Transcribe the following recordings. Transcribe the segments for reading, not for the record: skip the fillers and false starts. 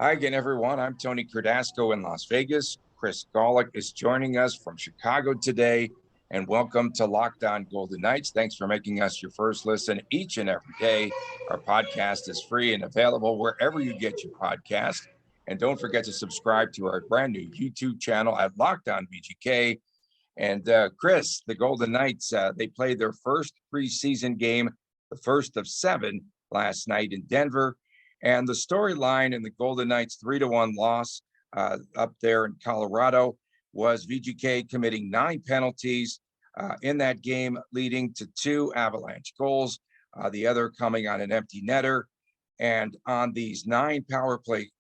Hi again, everyone. I'm Tony Cardasco in Las Vegas. Chris Golick is joining us from Chicago today. And welcome to Locked On Golden Knights. Thanks for making us your first listen each and every day. Our podcast is free and available wherever you get your podcast. And don't forget to subscribe to our brand new YouTube channel at Locked On VGK. And Chris, the Golden Knights, they played their first preseason game, the first of 7 last night in Denver. And the storyline in the Golden Knights 3-1 loss up there in Colorado was VGK committing 9 penalties in that game, leading to 2 Avalanche goals, the other coming on an empty netter. And on these 9 power play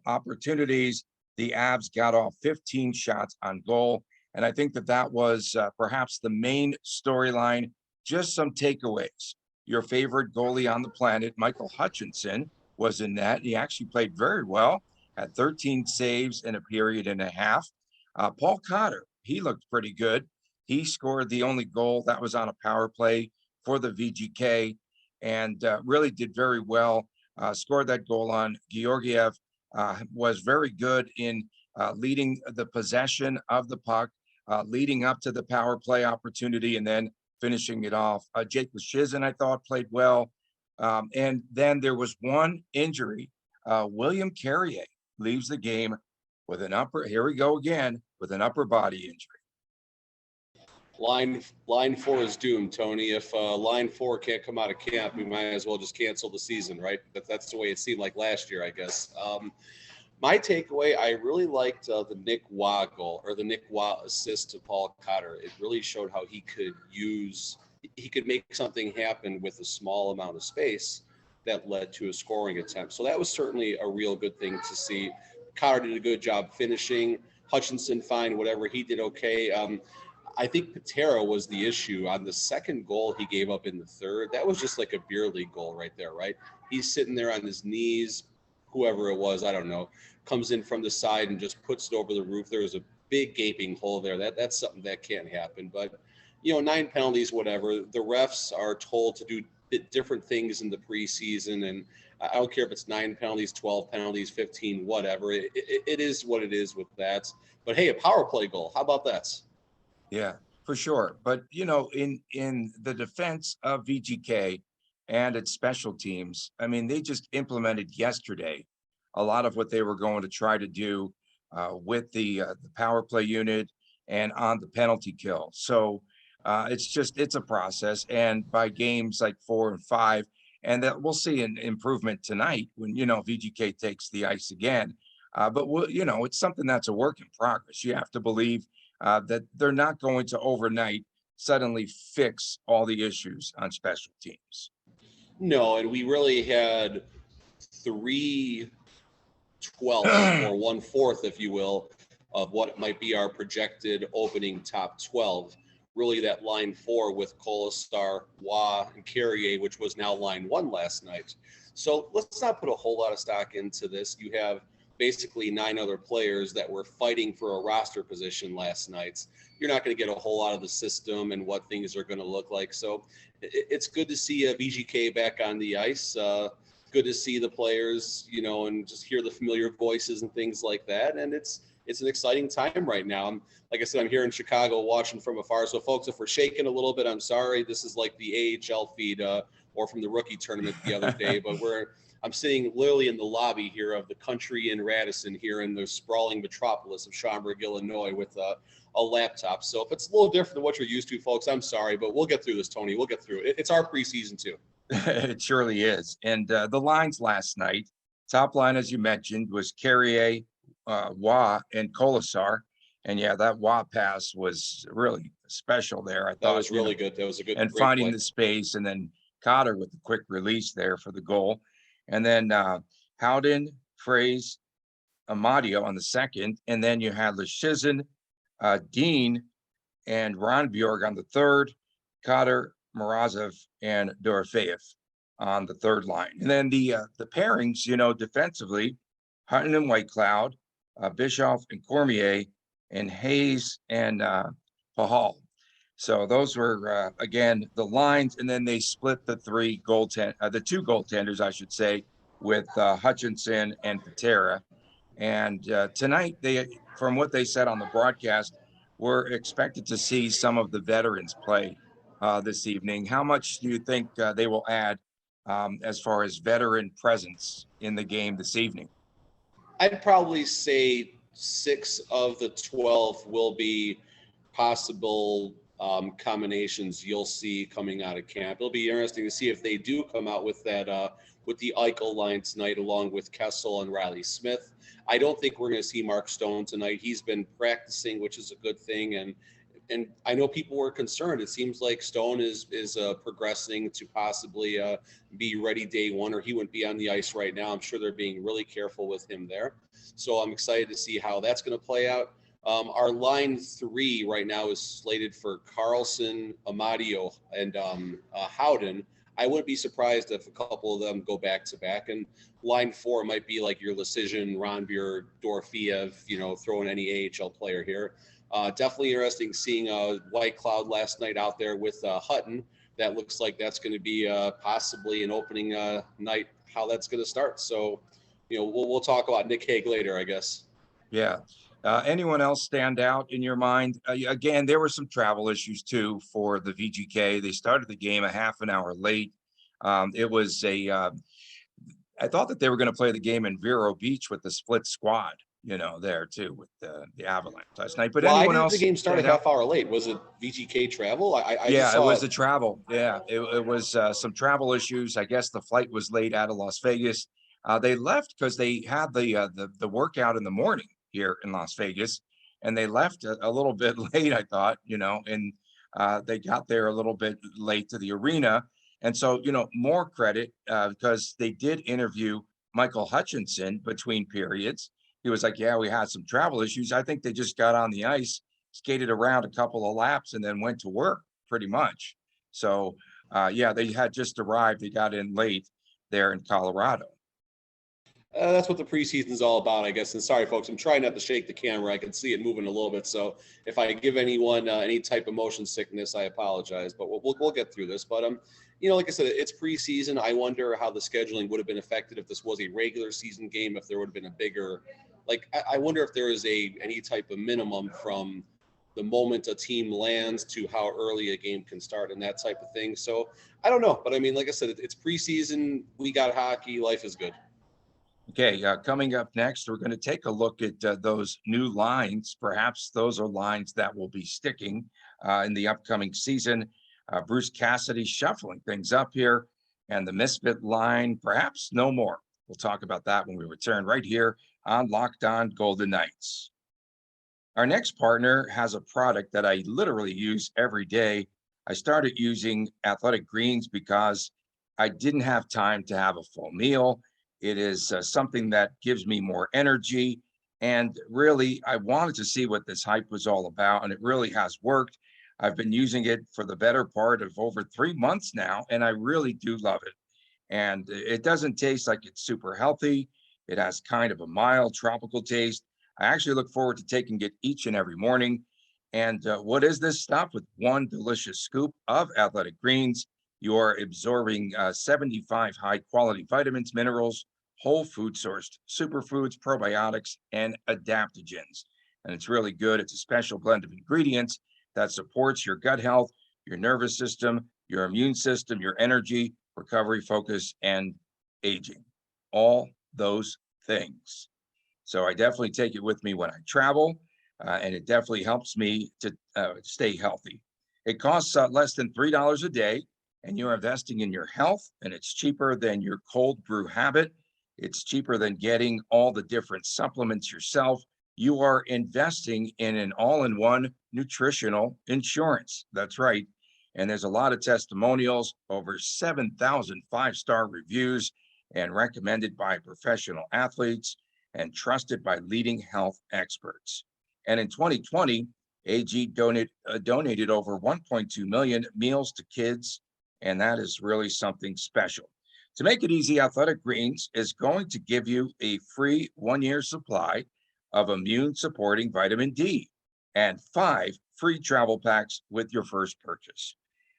opportunities, the Avs got off 15 shots on goal. And I think that was perhaps the main storyline. Just some takeaways. Your favorite goalie on the planet, Michael Hutchinson, was in that. He actually played very well, had 13 saves in a period and a half. Paul Cotter, he looked pretty good. He scored the only goal that was on a power play for the VGK and really did very well. Scored that goal on Georgiev, was very good in leading the possession of the puck, leading up to the power play opportunity, and then finishing it off. Jake Leschyshyn, I thought, played well. And then there was one injury. William Carrier leaves the game with an here we go again, with an upper body injury. Line 4 is doomed, Tony. If line 4 can't come out of camp, we might as well just cancel the season, right? But that's the way it seemed like last year, I guess. My takeaway, I really liked the Nick Waugh goal, or the Nick Waugh assist to Paul Cotter. It really showed how he could make something happen with a small amount of space that led to a scoring attempt. So that was certainly a real good thing to see. Cotter did a good job finishing. Hutchinson, fine, whatever. He did okay. I think Patera was the issue on the second goal he gave up in the third. That was just like a beer league goal right there, right? He's sitting there on his knees, whoever it was, I don't know, comes in from the side and just puts it over the roof. There was a big gaping hole there. That's something that can't happen. But, 9 penalties, whatever. The refs are told to do different things in the preseason. And I don't care if it's 9 penalties, 12 penalties, 15, whatever. It is what it is with that. But, hey, a power play goal. How about that? Yeah, for sure. But, in the defense of VGK and its special teams, I mean, they just implemented yesterday a lot of what they were going to try to do with the power play unit and on the penalty kill. So it's a process. And by games like 4 and 5, and that we'll see an improvement tonight when, VGK takes the ice again. But it's something that's a work in progress. You have to believe that they're not going to overnight suddenly fix all the issues on special teams. No, and we really had 3/12 or 1/4, if you will, of what might be our projected opening top 12. Really, that line 4 with Kolesar, Waugh, and Carrier, which was now line 1 last night. So let's not put a whole lot of stock into this. You have basically 9 other players that were fighting for a roster position last night. You're not going to get a whole lot of the system and what things are going to look like. So it's good to see a VGK back on the ice. Good to see the players, and just hear the familiar voices and things like that. And it's an exciting time right now. Like I said, I'm here in Chicago watching from afar. So folks, if we're shaking a little bit, I'm sorry. This is like the AHL feed or from the rookie tournament the other day, but I'm sitting literally in the lobby here of the Country Inn Radisson here in the sprawling metropolis of Schaumburg, Illinois, with a laptop. So if it's a little different than what you're used to, folks, I'm sorry, but we'll get through this, Tony. We'll get through it. It's our preseason too. It surely is. And the lines last night, top line, as you mentioned, was Carrier, Waugh, and Kolesar. And yeah, that Waugh pass was really special there. I thought that was really good. That was a good and finding play. The space, and then Cotter with the quick release there for the goal. And then Howden, Fraze, Amadio on the second. And then you had Leschyshyn, Dean, and Ronbjorg on the third, Cotter, Mrazov, and Dorofeyev on the third line. And then the pairings, defensively, Hutton and Whitecloud, Bischoff and Cormier, and Hayes and Pahal. So those were, again, the lines. And then they split the two goaltenders, I should say, with Hutchinson and Patera. And tonight, from what they said on the broadcast, we're expected to see some of the veterans play this evening. How much do you think they will add as far as veteran presence in the game this evening? I'd probably say 6 of the 12 will be possible combinations you'll see coming out of camp. It'll be interesting to see if they do come out with that with the Eichel line tonight, along with Kessel and Riley Smith. I don't think we're going to see Mark Stone tonight. He's been practicing, which is a good thing, and I know people were concerned. It seems like Stone is progressing to possibly be ready day one, or he wouldn't be on the ice right now. I'm sure they're being really careful with him there. So I'm excited to see how that's going to play out. Our line 3 right now is slated for Carlson, Amadio, and Howden. I wouldn't be surprised if a couple of them go back to back. And line 4 might be like your Lecision, Ronbier, Dorofeev, throwing any AHL player here. Definitely interesting seeing White Cloud last night out there with Hutton. That looks like that's going to be possibly an opening night, how that's going to start. So, we'll talk about Nick Hague later, I guess. Yeah. Anyone else stand out in your mind? Again, there were some travel issues too for the VGK. They started the game a half an hour late. I thought that they were going to play the game in Vero Beach with the split squad, there too with the Avalanche last night. But Why anyone did else the game start a stand out? half hour late? Was it VGK travel? I Yeah, just it saw was the travel. Yeah, it was some travel issues. I guess the flight was late out of Las Vegas. They left because they had the workout in the morning here in Las Vegas, and they left a little bit late, I thought, and they got there a little bit late to the arena. And so, more credit because they did interview Michael Hutchinson between periods. He was like, yeah, we had some travel issues. I think they just got on the ice, skated around a couple of laps, and then went to work pretty much. So, yeah, they had just arrived. They got in late there in Colorado. That's what the preseason is all about, I guess. And sorry, folks, I'm trying not to shake the camera. I can see it moving a little bit. So if I give anyone any type of motion sickness, I apologize. But we'll get through this. But like I said, it's preseason. I wonder how the scheduling would have been affected if this was a regular season game. If there would have been a bigger, I wonder if there is any type of minimum from the moment a team lands to how early a game can start and that type of thing. So I don't know. But I mean, like I said, it's preseason. We got hockey. Life is good. Okay, coming up next, we're going to take a look at those new lines. Perhaps those are lines that will be sticking in the upcoming season. Bruce Cassidy shuffling things up here, and the Misfit line, perhaps no more. We'll talk about that when we return right here on Locked On Golden Knights. Our next partner has a product that I literally use every day. I started using Athletic Greens because I didn't have time to have a full meal. It is something that gives me more energy. And really, I wanted to see what this hype was all about. And it really has worked. I've been using it for the better part of over 3 months now, and I really do love it. And it doesn't taste like it's super healthy. It has kind of a mild tropical taste. I actually look forward to taking it each and every morning. And what is this stuff? With one delicious scoop of Athletic Greens, you are absorbing 75 high quality vitamins, minerals, whole food sourced superfoods, probiotics, and adaptogens. And it's really good. It's a special blend of ingredients that supports your gut health, your nervous system, your immune system, your energy, recovery, focus, and aging. All those things. So I definitely take it with me when I travel, and it definitely helps me to stay healthy. It costs less than $3 a day, and you're investing in your health, and it's cheaper than your cold brew habit. It's cheaper than getting all the different supplements yourself. You are investing in an all-in-one nutritional insurance. That's right. And there's a lot of testimonials, over 7,000 five-star reviews, and recommended by professional athletes and trusted by leading health experts. And in 2020, AG donated over 1.2 million meals to kids, and that is really something special. To make it easy, Athletic Greens is going to give you a free 1-year supply of immune supporting vitamin D and 5 free travel packs with your first purchase.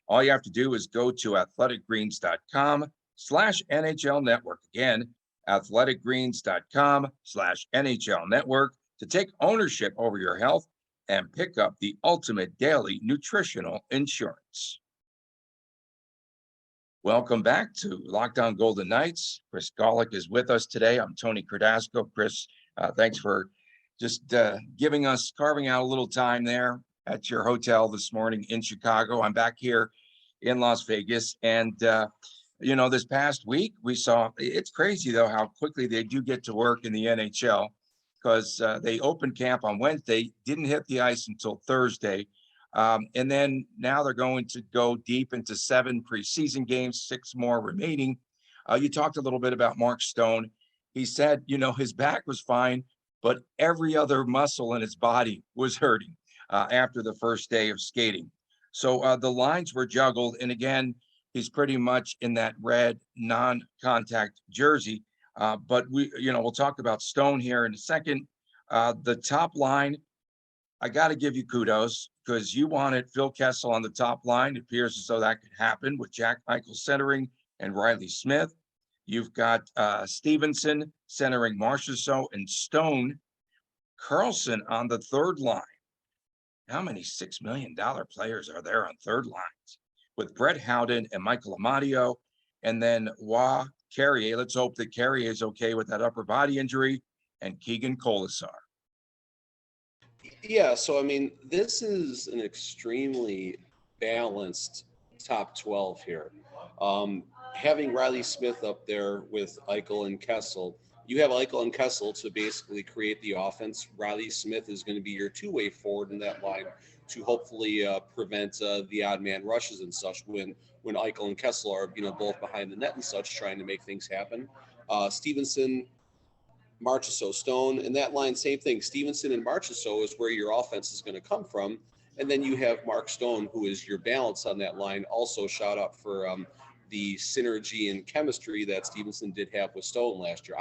All you have to do is go to athleticgreens.com/NHL network. Again, athleticgreens.com/NHL network to take ownership over your health and pick up the ultimate daily nutritional insurance. Welcome back to Locked On Golden Knights. Chris Golick is with us today. I'm Tony Cardasco. Chris, thanks for just carving out a little time there at your hotel this morning in Chicago. I'm back here in Las Vegas. And, this past week we saw, it's crazy though, how quickly they do get to work in the NHL, because they opened camp on Wednesday, didn't hit the ice until Thursday. And then now they're going to go deep into 7 preseason games, 6 more remaining. You talked a little bit about Mark Stone. He said, his back was fine, but every other muscle in his body was hurting after the first day of skating. So the lines were juggled. And again, he's pretty much in that red non-contact jersey. But we'll talk about Stone here in a second. The top line, I got to give you kudos, because you wanted Phil Kessel on the top line. It appears as though that could happen with Jack Eichel centering and Riley Smith. You've got Stevenson centering Marchessault and Stone. Carlson on the third line. How many $6 million players are there on third lines? With Brett Howden and Michael Amadio, and then Carrier. Let's hope that Carrier is okay with that upper body injury, and Keegan Colasar. Yeah, so I mean, this is an extremely balanced top 12 here. Having Riley Smith up there with Eichel and Kessel, you have Eichel and Kessel to basically create the offense. Riley Smith is going to be your two-way forward in that line to hopefully prevent the odd man rushes and such when Eichel and Kessel are both behind the net and such, trying to make things happen. Stevenson, Marchessault, Stone, and that line, same thing. Stevenson and Marchessault is where your offense is going to come from. And then you have Mark Stone, who is your balance on that line. Also, shout out for the synergy and chemistry that Stevenson did have with Stone last year.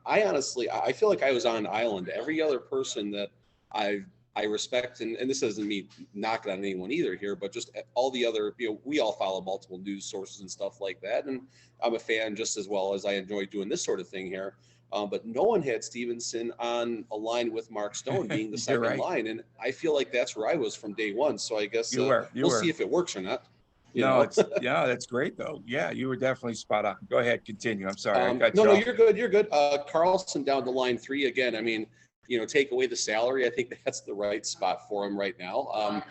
I honestly, I feel like I was on an island. Every other person that I respect, and this doesn't mean knocking on anyone either here, but just all the other, we all follow multiple news sources and stuff like that. And I'm a fan just as well as I enjoy doing this sort of thing here. But no one had Stevenson on a line with Mark Stone being the second right. line. And I feel like that's where I was from day one. So I guess we'll see if it works or not. That's great though. Yeah, you were definitely spot on. Go ahead, continue. I'm sorry. No, you're good. You're good. Carlson down to line 3 again. I mean, take away the salary. I think that's the right spot for him right now.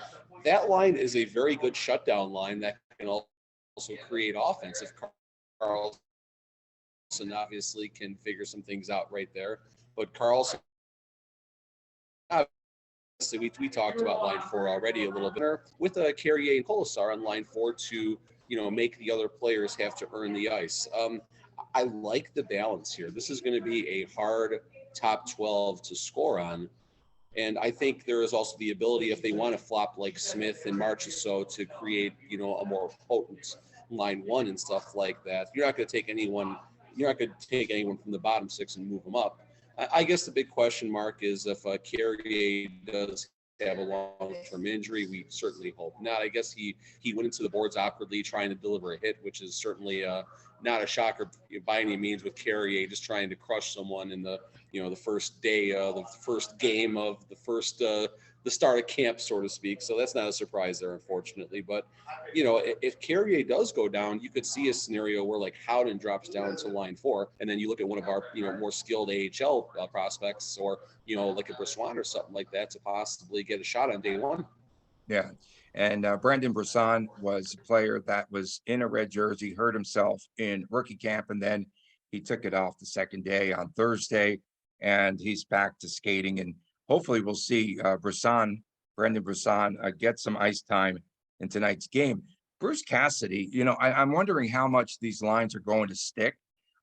That line is a very good shutdown line that can also create offense if Carlson obviously can figure some things out right there. But Carlson, obviously, we talked about line 4 already a little bit with Carrier and Colasar on line 4 to make the other players have to earn the ice. I like the balance here. This is going to be a hard top 12 to score on. And I think there is also the ability, if they want to flop like Smith and Marchessault, to create, a more potent line 1 and stuff like that. You're not going to take anyone from the bottom 6 and move them up. I guess the big question mark is if Carrier does have a long-term injury. We certainly hope not. I guess he went into the boards awkwardly trying to deliver a hit, which is certainly not a shocker by any means with Carrier just trying to crush someone in the the first day of the first game of the start of camp, so to speak. So that's not a surprise there, unfortunately. But if Carrier does go down, you could see a scenario where like Howden drops down to line 4, and then you look at one of our more skilled AHL prospects, or like a Brisson or something like that, to possibly get a shot on day 1. Yeah. And Brendan Brisson was a player that was in a red jersey, hurt himself in rookie camp, and then he took it off the second day on Thursday, and he's back to skating. And hopefully we'll see Brendan Brisson, get some ice time in tonight's game. Bruce Cassidy, I'm wondering how much these lines are going to stick,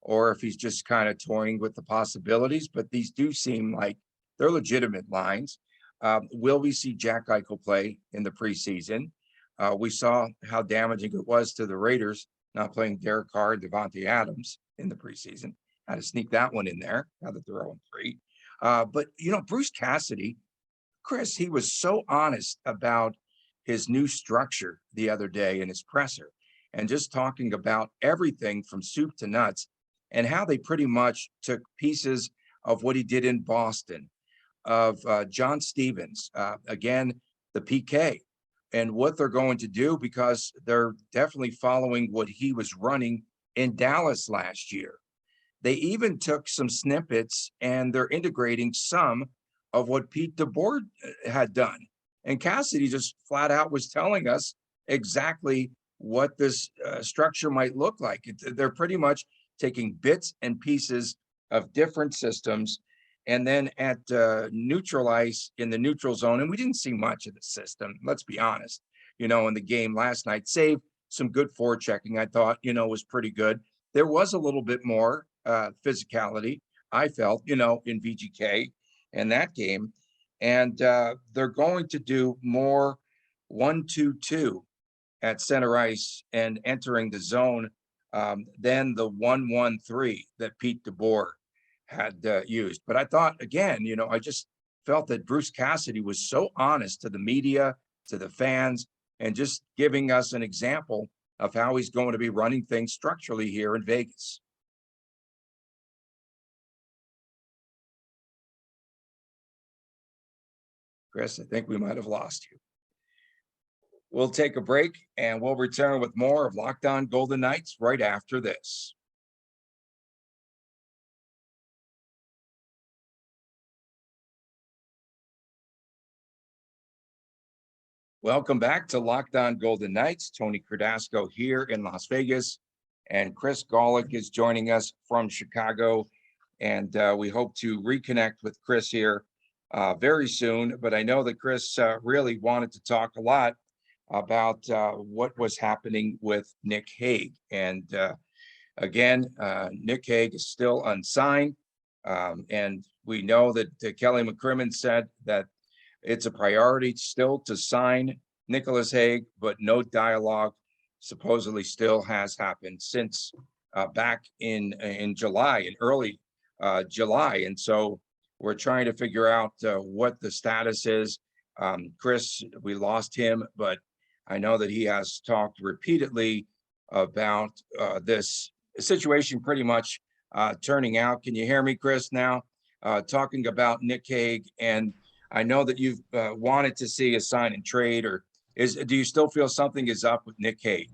or if he's just kind of toying with the possibilities, but these do seem like they're legitimate lines. Will we see Jack Eichel play in the preseason? We saw how damaging it was to the Raiders not playing Derek Carr and Devontae Adams in the preseason. Had to sneak that one in there now that they're 0-3. But Bruce Cassidy, Chris, he was so honest about his new structure the other day in his presser, and just talking about everything from soup to nuts. and how they pretty much took pieces of what he did in Boston, of John Stevens, again, the PK, and what they're going to do because they're definitely following what he was running in Dallas last year. They even took some snippets and they're integrating some of what Pete DeBoer had done. And Cassidy just flat out was telling us exactly what this structure might look like. They're pretty much taking bits and pieces of different systems and then at neutral ice in the neutral zone. And we didn't see much of the system, let's be honest, in the game last night, save some good forechecking, I thought, was pretty good. There was a little bit more physicality, I felt, in VGK in that game. And they're going to do more 1-2-2 at center ice and entering the zone than the 1-1-3 that Pete DeBoer had used. But I thought, again, I just felt that Bruce Cassidy was so honest to the media, to the fans, and just giving us an example of how he's going to be running things structurally here in Vegas. Chris, I think we might have lost you. We'll take a break and we'll return with more of Locked On Golden Knights right after this. Welcome back to Locked On Golden Knights. Tony Cardasco here in Las Vegas, and Chris Golick is joining us from Chicago. And we hope to reconnect with Chris here very soon. But I know that Chris really wanted to talk a lot about what was happening with Nick Hague. And again, Nick Hague is still unsigned. And we know that Kelly McCrimmon said that it's a priority still to sign Nicholas Hague, but no dialogue supposedly still has happened since back in July, in early July. And so we're trying to figure out what the status is. Chris, we lost him, but I know that he has talked repeatedly about this situation pretty much turning out. Can you hear me, Chris, now? Talking about Nick Hague, and I know that you've wanted to see a sign and trade, or do you still feel something is up with Nick Hague?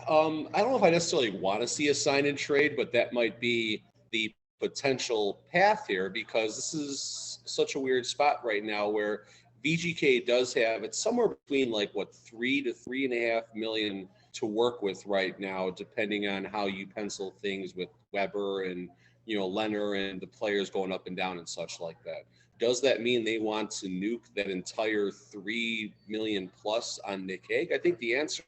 I don't know if I necessarily want to see a sign and trade, but that might be the potential path here, because this is such a weird spot right now where VGK does have, it's somewhere between like what, 3 to 3.5 million to work with right now, depending on how you pencil things with Weber and Leonard and the players going up and down and such like that. Does that mean they want to nuke that entire 3 million plus on Nick Hague? I think the answer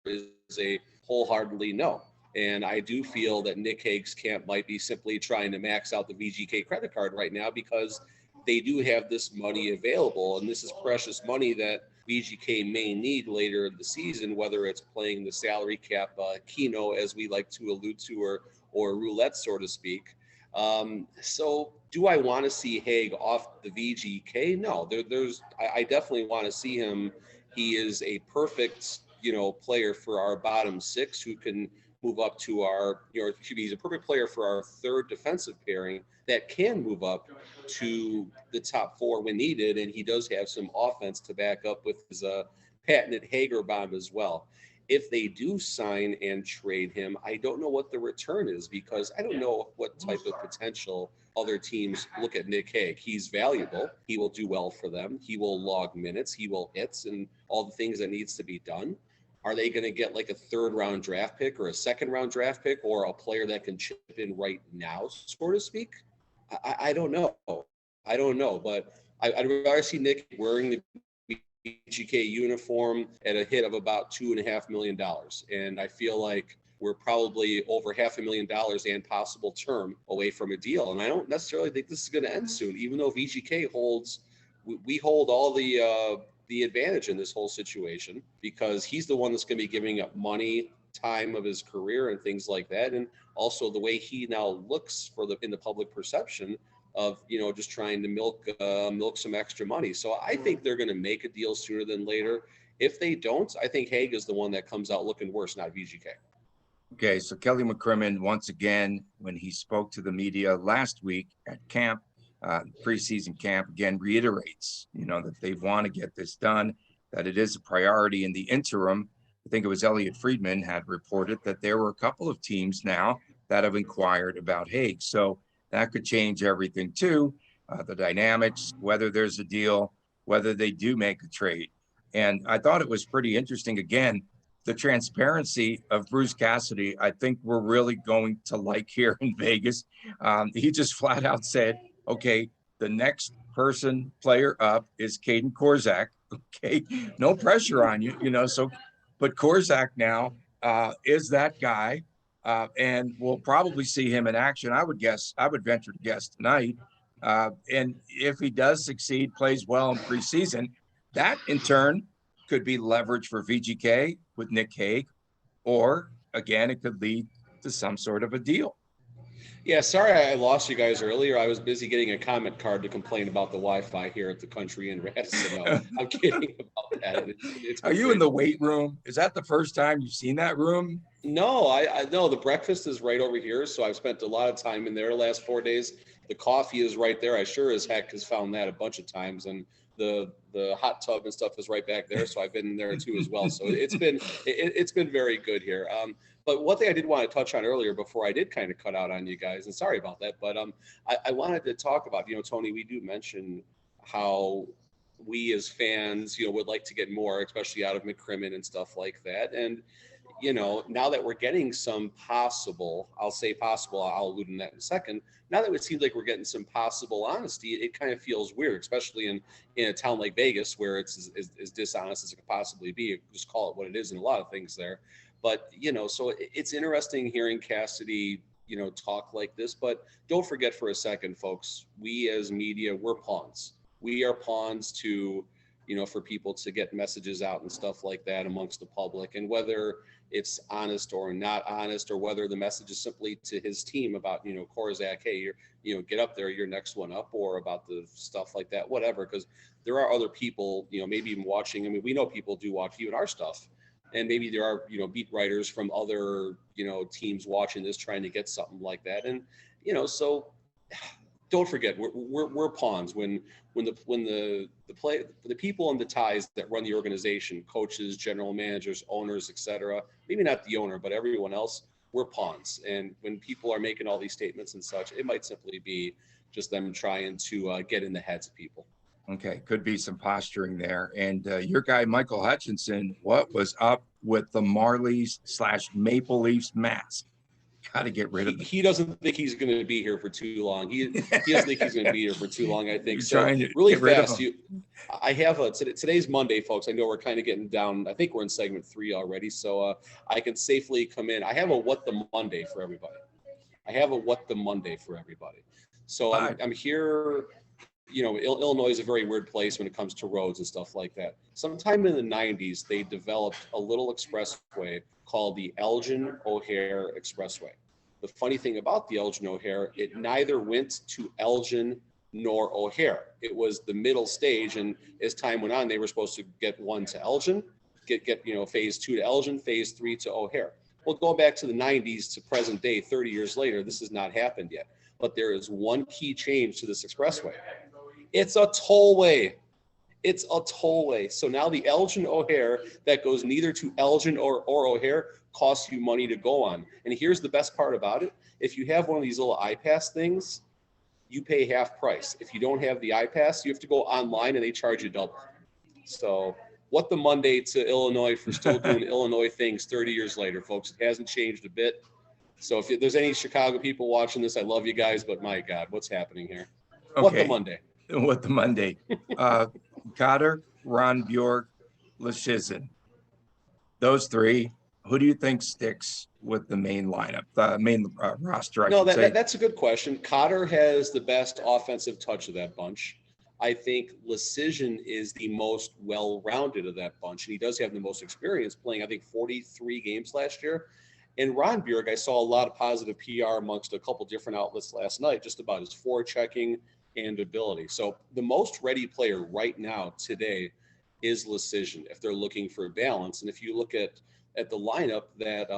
is a wholeheartedly no. And I do feel that Nick Hague's camp might be simply trying to max out the VGK credit card right now, because they do have this money available, and this is precious money that VGK may need later in the season, whether it's playing the salary cap keno, as we like to allude to, or roulette, so to speak. So do I want to see Hague off the VGK? No, I definitely want to see him. He is a perfect, player for our bottom six who can move up to our, he's a perfect player for our third defensive pairing that can move up to the top four when needed. And he does have some offense to back up with his patented Hager bomb as well. If they do sign and trade him, I don't know what the return is, because I don't know what type of potential other teams look at Nick Hague. He's valuable. He will do well for them. He will log minutes. He will hits and all the things that needs to be done. Are they going to get like a third round draft pick or a second round draft pick or a player that can chip in right now, so to speak? I don't know. I don't know, but I'd rather see Nick wearing the VGK uniform at a hit of about $2.5 million. And I feel like we're probably over $500,000 and possible term away from a deal. And I don't necessarily think this is going to end soon, even though VGK holds, we hold all the advantage in this whole situation, because he's the one that's going to be giving up money, time of his career and things like that. And also the way he now looks in the public perception of, just trying to milk some extra money. So I think they're going to make a deal sooner than later. If they don't, I think Hague is the one that comes out looking worse, not VGK. Okay, so Kelly McCrimmon, once again, when he spoke to the media last week at camp, preseason camp, again reiterates, that they want to get this done, that it is a priority in the interim. I think it was Elliot Friedman had reported that there were a couple of teams now that have inquired about Haig. So that could change everything too, the dynamics, whether there's a deal, whether they do make a trade. And I thought it was pretty interesting, again, the transparency of Bruce Cassidy, I think we're really going to like here in Vegas. He just flat out said, okay, the next player up is Caden Korzak. Okay, no pressure on you, so, but Korzak now is that guy. And we'll probably see him in action. I would venture to guess tonight. And if he does succeed, plays well in preseason, that in turn could be leverage for VGK with Nick Hague, or again, it could lead to some sort of a deal. Yeah, sorry I lost you guys earlier. I was busy getting a comment card to complain about the Wi-Fi here at the Country Inn Radisson. No, I'm kidding about that. Are you in the weight room? Is that the first time you've seen that room? No, I know the breakfast is right over here, so I've spent a lot of time in there the last 4 days. The coffee is right there. I sure as heck has found that a bunch of times, and the hot tub and stuff is right back there, so I've been in there too as well. So it's been very good here. But one thing I did want to touch on earlier before I did kind of cut out on you guys, and sorry about that, but I wanted to talk about, Tony, we do mention how we as fans, would like to get more, especially out of McCrimmon and stuff like that. And now that we're getting some possible, I'll say possible, I'll allude in that in a second. Now that it seems like we're getting some possible honesty, it kind of feels weird, especially in a town like Vegas, where it's as dishonest as it could possibly be. Just call it what it is in a lot of things there. But, so it's interesting hearing Cassidy, talk like this. But don't forget for a second, folks, we as media, we're pawns. We are pawns to, for people to get messages out and stuff like that amongst the public. And whether it's honest or not honest, or whether the message is simply to his team about, Korzak, hey, you're, get up there, you're next one up, or about the stuff like that, whatever. Because there are other people, maybe even watching. I mean, we know people do watch even our stuff. And maybe there are, beat writers from other, teams watching this, trying to get something like that. And, so don't forget, we're pawns when the people and the ties that run the organization, coaches, general managers, owners, etc. Maybe not the owner, but everyone else, we're pawns. And when people are making all these statements and such, it might simply be just them trying to get in the heads of people. Okay, could be some posturing there. And your guy, Michael Hutchinson, what was up with the Marlies/Maple Leafs mask? Got to get rid of it. He doesn't think he's going to be here for too long. He doesn't think he's going to be here for too long, I think. So really fast, I have today's Monday, folks. I know we're kind of getting down. I think we're in segment 3 already. So I can safely come in. I have a What the Monday for everybody. So I'm here. Illinois is a very weird place when it comes to roads and stuff like that. Sometime in the 90s, they developed a little expressway called the Elgin O'Hare Expressway. The funny thing about the Elgin O'Hare, it neither went to Elgin nor O'Hare. It was the middle stage, and as time went on, they were supposed to get one to Elgin, get phase 2 to Elgin, phase 3 to O'Hare. Well, going back to the 90s to present day, 30 years later, this has not happened yet. But there is one key change to this expressway. It's a tollway. So now the Elgin O'Hare that goes neither to Elgin or O'Hare costs you money to go on. And here's the best part about it. If you have one of these little iPass things, you pay half price. If you don't have the iPass, you have to go online and they charge you double. So what the Monday to Illinois for still doing Illinois things 30 years later, folks. It hasn't changed a bit. So if there's any Chicago people watching this, I love you guys, but my God, what's happening here? Okay. What the Monday? Cotter, Ron Bjork, Leschyshyn. Those three. Who do you think sticks with the main lineup, the main roster? That's a good question. Cotter has the best offensive touch of that bunch. I think Leschyshyn is the most well-rounded of that bunch, and he does have the most experience playing, I think, 43 games last year. And Ron Bjork, I saw a lot of positive PR amongst a couple different outlets last night just about his forechecking and ability. So the most ready player right now today is Leschyshyn if they're looking for a balance. And if you look at the lineup that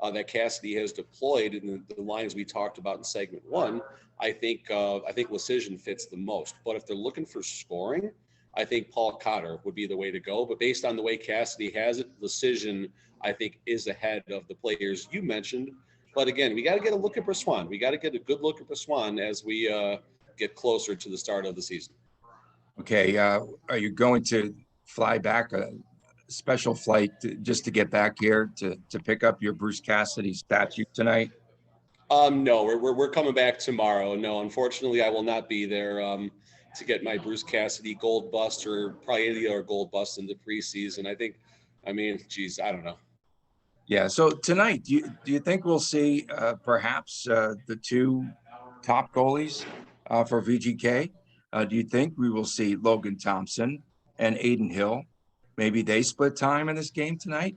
that Cassidy has deployed in the lines we talked about in segment one, I think Lecision fits the most. But if they're looking for scoring, I think Paul Cotter would be the way to go. But based on the way Cassidy has it, Lecision, I think, is ahead of the players you mentioned. But again, we got to get a look at Breswan. We got to get a good look at Breswan as we get closer to the start of the season. Okay, are you going to fly back a special flight just to get back here to pick up your Bruce Cassidy statue tonight? No, we're coming back tomorrow. No, unfortunately, I will not be there to get my Bruce Cassidy gold bust or probably any other gold bust in the preseason. I mean, geez, I don't know. Yeah. So tonight, do you think we'll see perhaps the two top goalies for VGK? Do you think we will see Logan Thompson and Aiden Hill? Maybe they split time in this game tonight?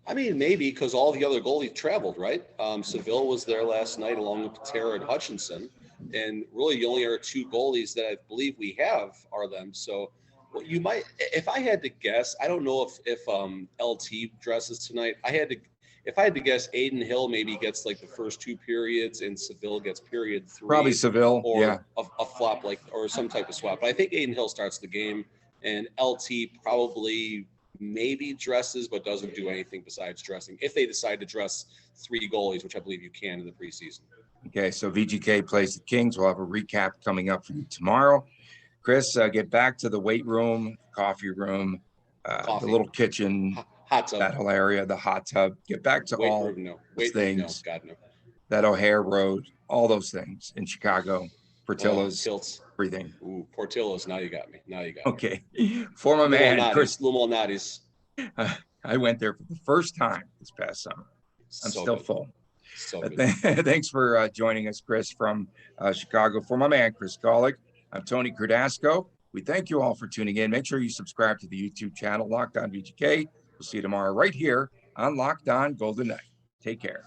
I mean, maybe because all the other goalies traveled, right? Seville was there last night along with Patera and Hutchinson. And really, the only other two goalies that I believe we have are them. So well, you might, if I had to guess, I don't know if LT dresses tonight. If I had to guess, Aiden Hill maybe gets like the first two periods and Seville gets period 3. Probably Seville, or yeah. a flop or some type of swap. But I think Aiden Hill starts the game, and LT probably maybe dresses, but doesn't do anything besides dressing. If they decide to dress 3 goalies, which I believe you can in the preseason. Okay, so VGK plays the Kings. We'll have a recap coming up for you tomorrow. Chris, get back to the weight room, coffee room, the little kitchen, hot tub, that whole area, the hot tub. Get back to all things. No, God, no. That O'Hare Road, all those things in Chicago, Portillo's, Tilts, everything. Ooh, Portillo's. Now you got me. Okay, for my man, Chris Lumonati's. I went there for the first time this past summer. I'm still full. So thanks for joining us, Chris, from Chicago. For my man, Chris Golick, I'm Tony Cardasco. We thank you all for tuning in. Make sure you subscribe to the YouTube channel, Locked On VGK. We'll see you tomorrow right here on Locked On Golden Knights. Take care.